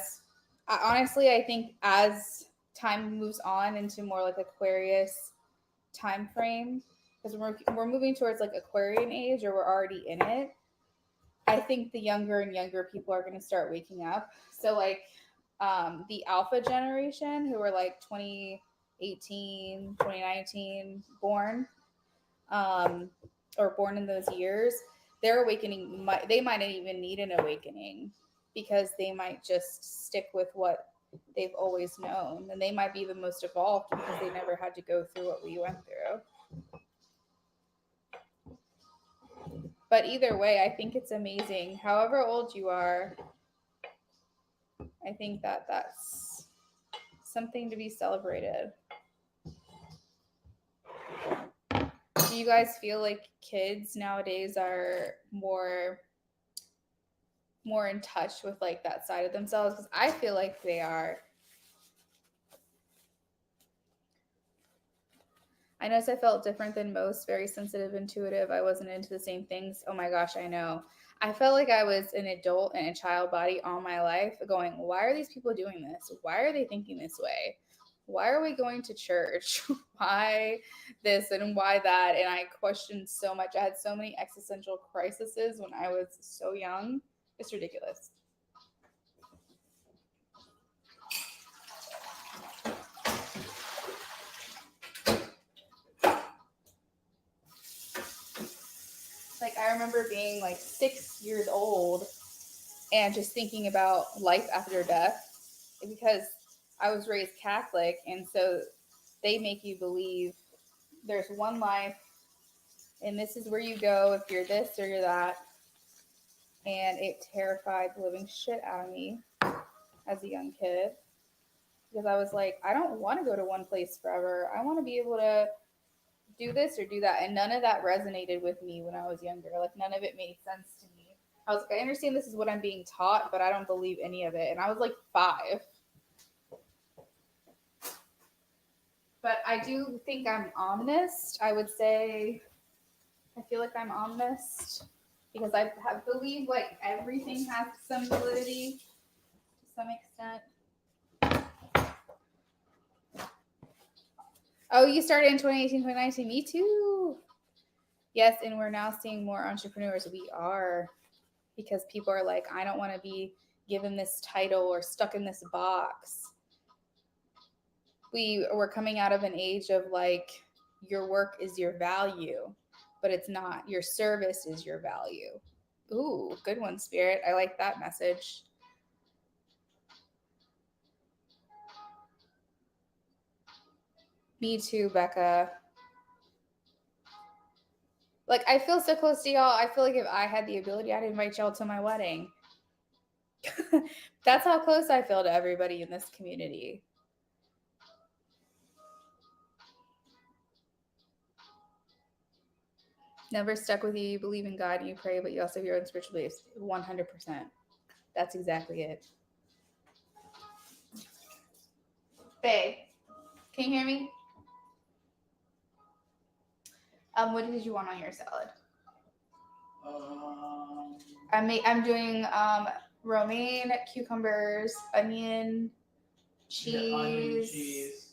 think as time moves on into more like Aquarius time frame, because we're moving towards like Aquarian age, or we're already in it. I think the younger and younger people are going to start waking up. So like the alpha generation who were like 2018, 2019 born, or born in those years, their awakening they might not even need an awakening, because they might just stick with what they've always known, and they might be the most evolved because they never had to go through what we went through. But either way, I think it's amazing. However old you are, I think that that's something to be celebrated. Do you guys feel like kids nowadays are more in touch with like that side of themselves? Because I feel like they are. I noticed I felt different than most, very sensitive, intuitive. I wasn't into the same things. Oh my gosh, I know. I felt like I was an adult in a child body all my life going, why are these people doing this? Why are they thinking this way? Why are we going to church? Why this and why that? And I questioned so much. I had so many existential crises when I was so young. It's ridiculous. Like I remember being like 6 years old and just thinking about life after death, because I was raised Catholic, and so they make you believe there's one life and this is where you go if you're this or you're that. And it terrified the living shit out of me as a young kid, because I was like, I don't want to go to one place forever. I want to be able to do this or do that. And none of that resonated with me when I was younger. Like none of it made sense to me. I was like, I understand this is what I'm being taught, but I don't believe any of it. And I was like 5. But I do think I'm honest. I would say I feel like I'm honest because I believe like everything has some validity to some extent. Oh, you started in 2018, 2019. Me too. Yes, and we're now seeing more entrepreneurs. We are, because people are like, I don't want to be given this title or stuck in this box. We're coming out of an age of like, your work is your value, but it's not. Your service is your value. Ooh, good one, Spirit. I like that message. Me too, Becca. Like, I feel so close to y'all. I feel like if I had the ability, I'd invite y'all to my wedding. That's how close I feel to everybody in this community. Never stuck with you. You believe in God and you pray, but you also have your own spiritual beliefs. 100%. That's exactly it. Babe, can you hear me? What did you want on your salad? I'm doing romaine, cucumbers, onion, cheese. Yeah, onion, cheese.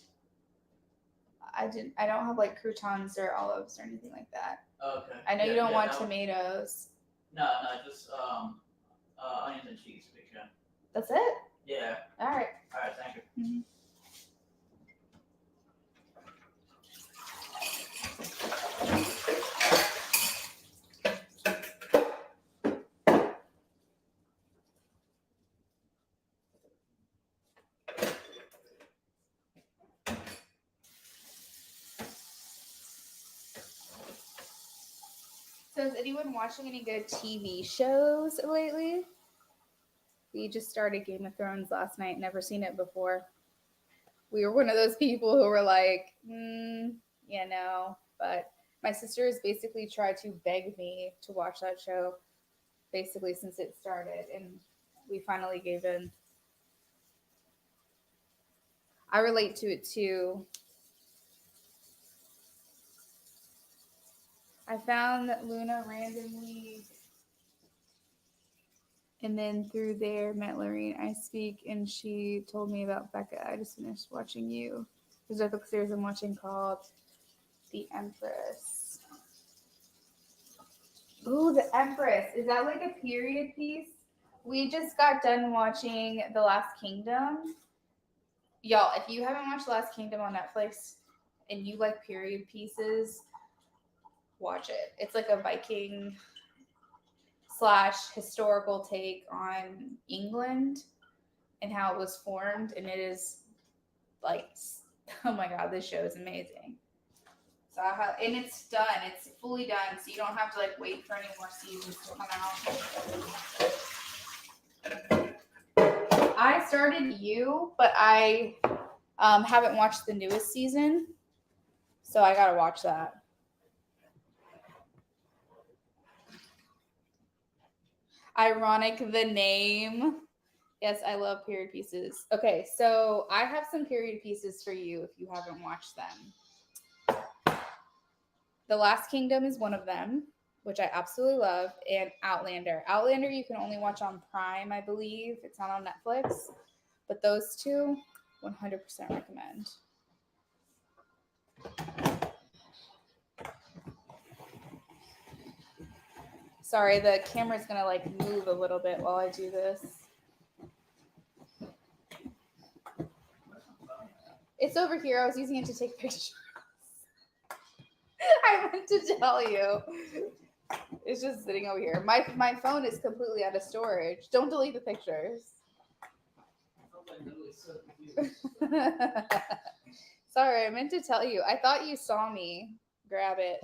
I don't have like croutons or olives or anything like that. Okay. I know you don't want tomatoes. No, just onions and cheese, big fan. That's it? Yeah. All right. All right, thank you. Mm-hmm. So is anyone watching any good TV shows lately? We just started Game of Thrones last night. Never seen it before. We were one of those people who were like, no. But my sisters basically tried to beg me to watch that show, basically since it started, and we finally gave in. I relate to it too. I found Luna randomly, and then through there met Lorene. I speak, and she told me about Becca. I just finished watching you. There's a book series I'm watching called The Empress. Ooh, The Empress. Is that like a period piece? We just got done watching The Last Kingdom. Y'all, if you haven't watched The Last Kingdom on Netflix and you like period pieces, watch it. It's like a Viking / historical take on England and how it was formed. And it is like, oh my God, this show is amazing. So and it's done. It's fully done. So you don't have to like wait for any more seasons to come out. I started You, but I haven't watched the newest season. So I got to watch that. Ironic, the name. Yes, I love period pieces. Okay, so I have some period pieces for you if you haven't watched them. The Last Kingdom is one of them, which I absolutely love, and Outlander. Outlander you can only watch on Prime, I believe. It's not on Netflix. But those two, 100% recommend. Sorry, the camera's gonna like move a little bit while I do this. It's over here. I was using it to take pictures. I meant to tell you. It's just sitting over here. My phone is completely out of storage. Don't delete the pictures. Sorry, I meant to tell you. I thought you saw me grab it.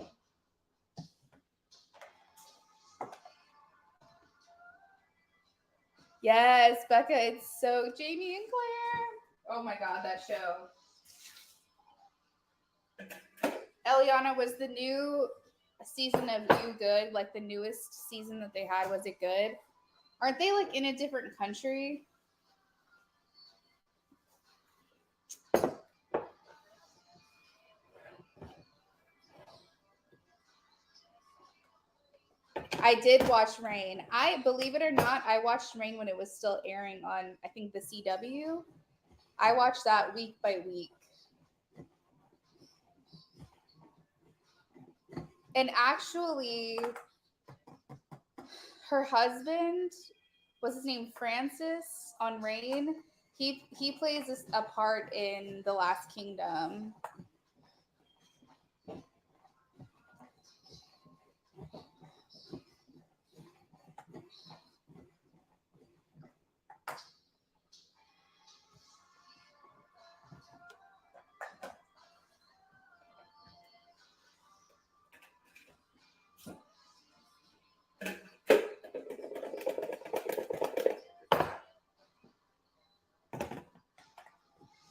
Yes, Becca, it's so Jamie and Claire. Oh my God, that show. Eliana, was the new season of You good? Like the newest season that they had, was it good? Aren't they like in a different country? I did watch Rain. I believe it or not, I watched Rain when it was still airing on, I think, the CW. I watched that week by week. And actually, her husband, what's his name, Francis on Rain. He plays a part in The Last Kingdom.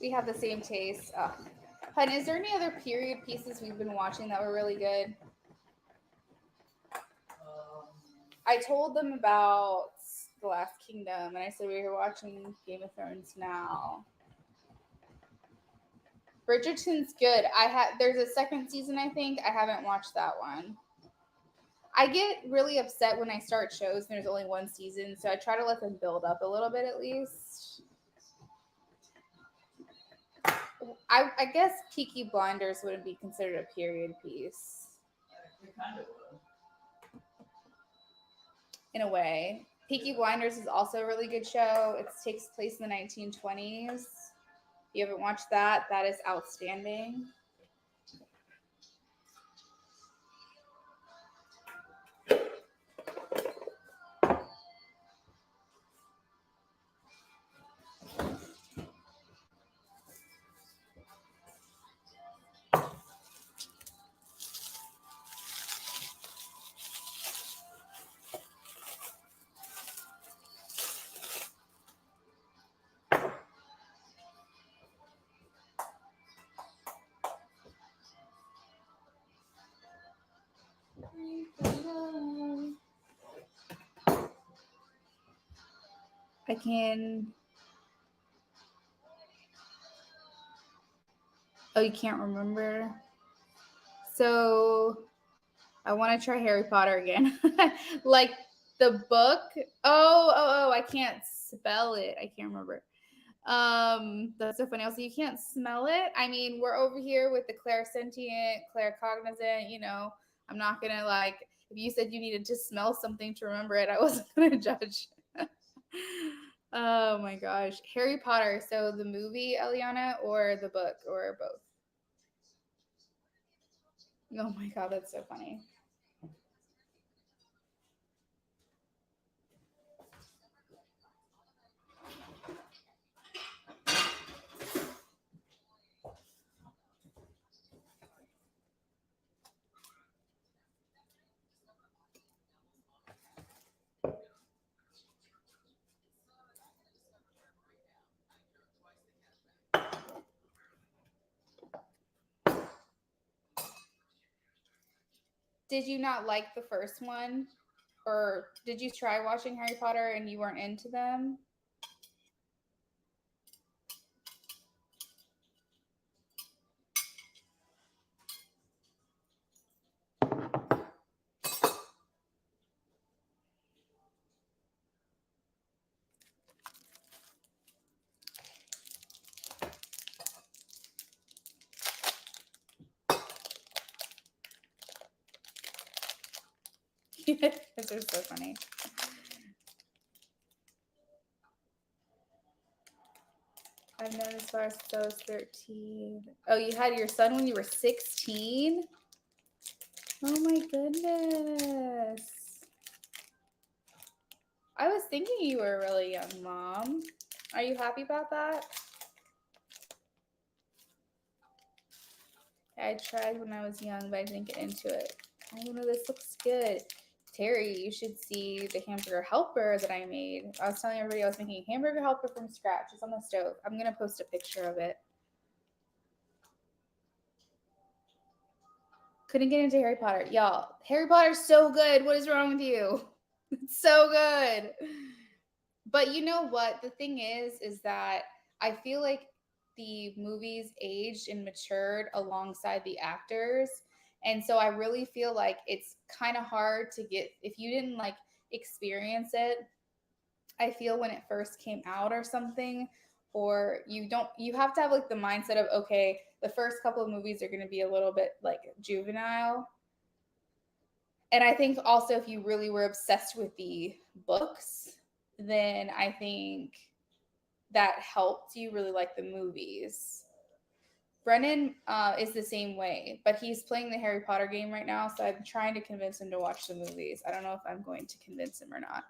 We have the same taste. Hun, is there any other period pieces we've been watching that were really good? I told them about The Last Kingdom, and I said we were watching Game of Thrones now. Bridgerton's good. There's a second season, I think. I haven't watched that one. I get really upset when I start shows and there's only one season, so I try to let them build up a little bit at least. I guess Peaky Blinders wouldn't be considered a period piece. It kind of was. In a way. Peaky Blinders is also a really good show. It takes place in the 1920s. If you haven't watched that, that is outstanding. I can. Oh, you can't remember? So I want to try Harry Potter again. Like the book. Oh, I can't spell it. I can't remember. That's so funny. Also, you can't smell it. I mean, we're over here with the clairsentient, claircognizant, you know. I'm not gonna like if you said you needed to smell something to remember it, I wasn't gonna judge. Oh my gosh. Harry Potter. So the movie, Eliana, or the book, or both? Oh my god, that's so funny. Did you not like the first one? Or did you try watching Harry Potter and you weren't into them? This is so funny. I've known as far as I was 13. Oh, you had your son when you were 16? Oh my goodness. I was thinking you were a really young mom. Are you happy about that? I tried when I was young, but I didn't get into it. I don't know, this looks good. Terry, you should see the hamburger helper that I made. I was telling everybody I was making a hamburger helper from scratch. It's on the stove. I'm going to post a picture of it. Couldn't get into Harry Potter. Y'all, Harry Potter's so good. What is wrong with you? It's so good. But you know what? The thing is that I feel like the movies aged and matured alongside the actors. And so I really feel like it's kind of hard to get, if you didn't like experience it, I feel when it first came out or something, or you have to have like the mindset of, okay, the first couple of movies are going to be a little bit like juvenile. And I think also if you really were obsessed with the books, then I think that helped you really like the movies. Brennan is the same way, but he's playing the Harry Potter game right now, so I'm trying to convince him to watch the movies. I don't know if I'm going to convince him or not.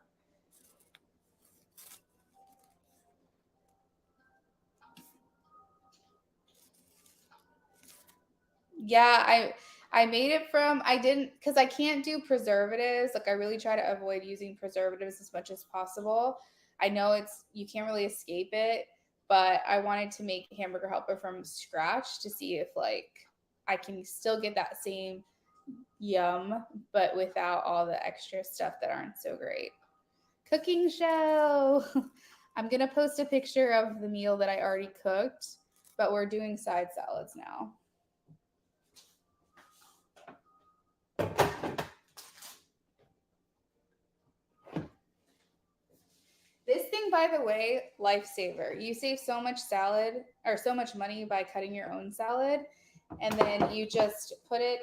Yeah, I made it from, I didn't, because I can't do preservatives. Like I really try to avoid using preservatives as much as possible. I know you can't really escape it, but I wanted to make Hamburger Helper from scratch to see if like I can still get that same yum, but without all the extra stuff that aren't so great. Cooking show. I'm going to post a picture of the meal that I already cooked, but we're doing side salads now. This thing, by the way, lifesaver. You save so much salad or so much money by cutting your own salad. And then you just put it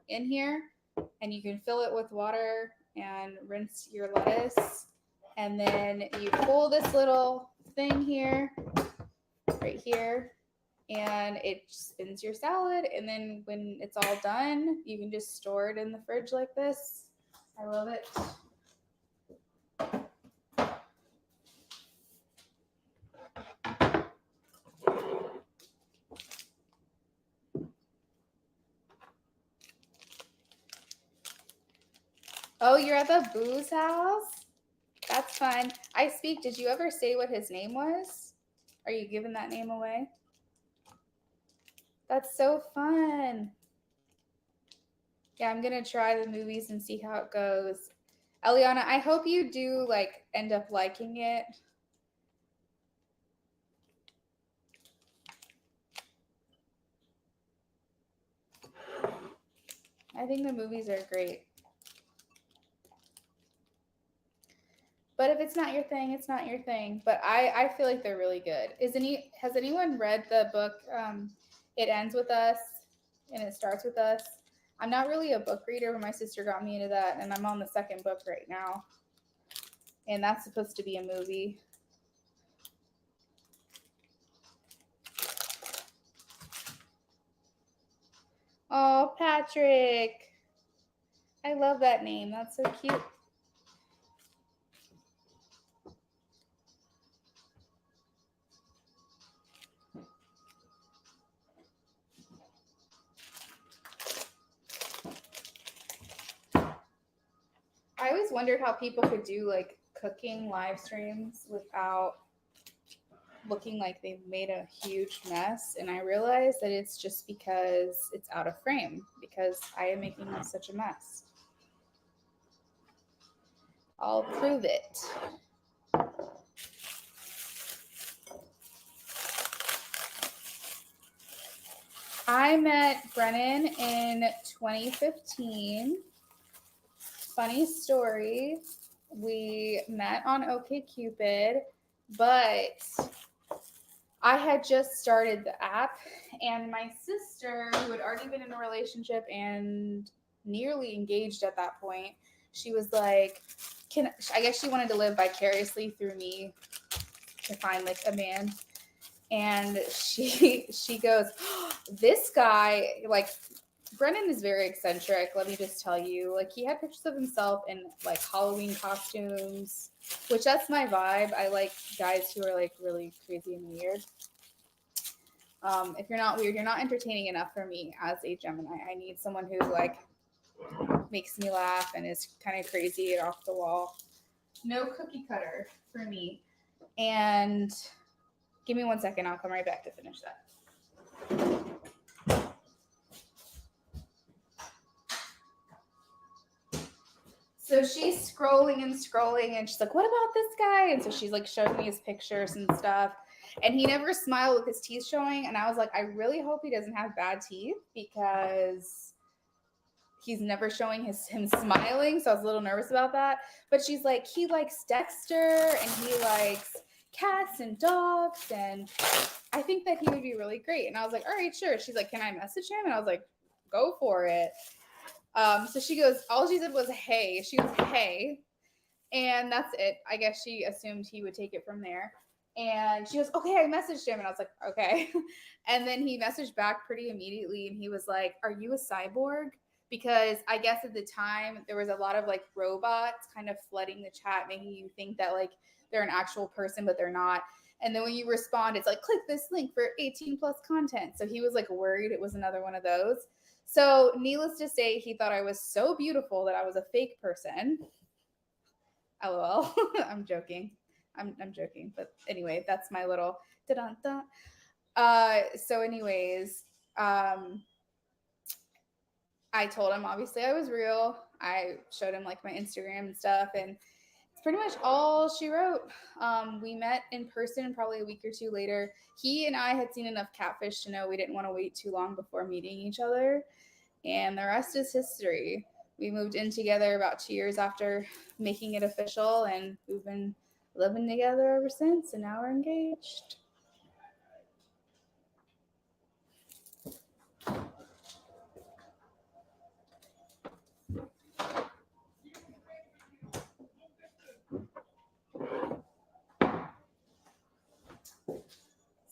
in here and you can fill it with water and rinse your lettuce. And then you pull this little thing here, right here, and it spins your salad. And then when it's all done, you can just store it in the fridge like this. I love it. Oh, you're at the Boo's house? That's fun. I speak. Did you ever say what his name was? Are you giving that name away? That's so fun. Yeah, I'm going to try the movies and see how it goes. Eliana, I hope you do like end up liking it. I think the movies are great. But if it's not your thing, it's not your thing. But I feel like they're really good. Has anyone read the book It Ends With Us and It Starts With Us? I'm not really a book reader, but my sister got me into that, and I'm on the second book right now. And that's supposed to be a movie. Oh, Patrick. I love that name. That's so cute. I always wondered how people could do like cooking live streams without looking like they've made a huge mess. And I realized that it's just because it's out of frame, because I am making such a mess. I'll prove it. I met Brennan in 2015. Funny story. We met on OkCupid, but I had just started the app, and my sister, who had already been in a relationship and nearly engaged at that point, she was like, I guess she wanted to live vicariously through me to find like a man. And she goes, oh, this guy, like, Brennan is very eccentric, let me just tell you. Like, he had pictures of himself in like Halloween costumes, which that's my vibe. I like guys who are like really crazy and weird. If you're not weird, you're not entertaining enough for me as a Gemini. I need someone who like makes me laugh and is kind of crazy and off the wall. No cookie cutter for me. And give me 1 second. I'll come right back to finish that. So she's scrolling and she's like, what about this guy? And so she's like showing me his pictures and stuff. And he never smiled with his teeth showing. And I was like, I really hope he doesn't have bad teeth, because he's never showing him smiling, so I was a little nervous about that. But she's like, he likes Dexter and he likes cats and dogs, and I think that he would be really great. And I was like, all right, sure. She's like, can I message him? And I was like, go for it. So she goes, all she said was hey. She goes, hey. And that's it. I guess she assumed he would take it from there. And she goes, okay, I messaged him. And I was like, okay. And then he messaged back pretty immediately. And he was like, are you a cyborg? Because I guess at the time there was a lot of like robots kind of flooding the chat, making you think that like they're an actual person, but they're not. And then when you respond, it's like, click this link for 18 plus content. So he was like worried it was another one of those. So needless to say, he thought I was so beautiful that I was a fake person. LOL. I'm joking. I'm joking. But anyway, that's my little da-da-da. So anyways, I told him obviously I was real. I showed him like my Instagram and stuff, and it's pretty much all she wrote. We met in person probably a week or two later. He and I had seen enough catfish to know we didn't want to wait too long before meeting each other, and the rest is history. We moved in together about 2 years after making it official, and we've been living together ever since, and now we're engaged.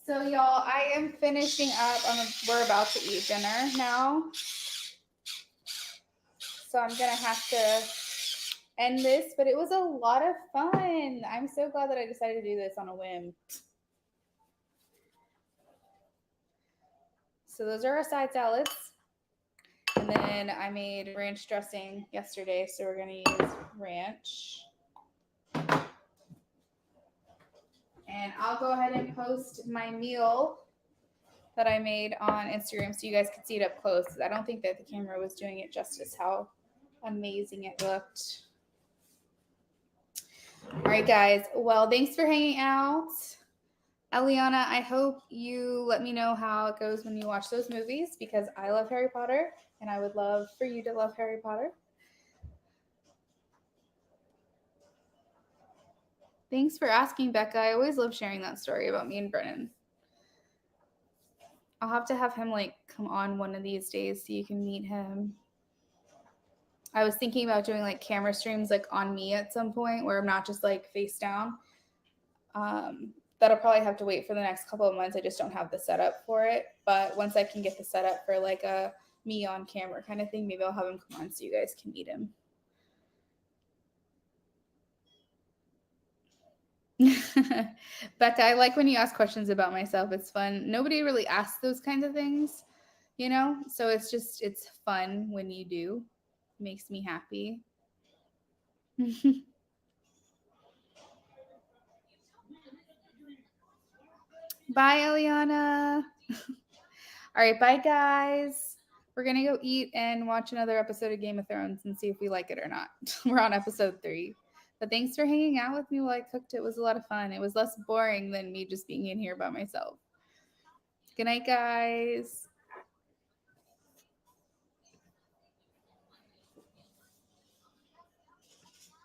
So y'all, I am finishing up. We're about to eat dinner now. So I'm gonna have to end this, but it was a lot of fun. I'm so glad that I decided to do this on a whim. So those are our side salads. And then I made ranch dressing yesterday, so we're gonna use ranch. And I'll go ahead and post my meal that I made on Instagram so you guys could see it up close. I don't think that the camera was doing it justice how amazing it looked. All right, guys. Well, thanks for hanging out. Eliana, I hope you let me know how it goes when you watch those movies, because I love Harry Potter and I would love for you to love Harry Potter. Thanks for asking, Becca. I always love sharing that story about me and Brennan. I'll have to have him like come on one of these days so you can meet him. I was thinking about doing like camera streams like on me at some point where I'm not just like face down. That'll probably have to wait for the next couple of months. I just don't have the setup for it. But once I can get the setup for like a me on camera kind of thing, maybe I'll have him come on so you guys can meet him. Becca, I like when you ask questions about myself. It's fun. Nobody really asks those kinds of things, you know? So it's fun when you do. It makes me happy. Bye, Eliana. All right, bye, guys. We're going to go eat and watch another episode of Game of Thrones and see if we like it or not. We're on episode 3. But thanks for hanging out with me while I cooked. It was a lot of fun. It was less boring than me just being in here by myself. Good night, guys.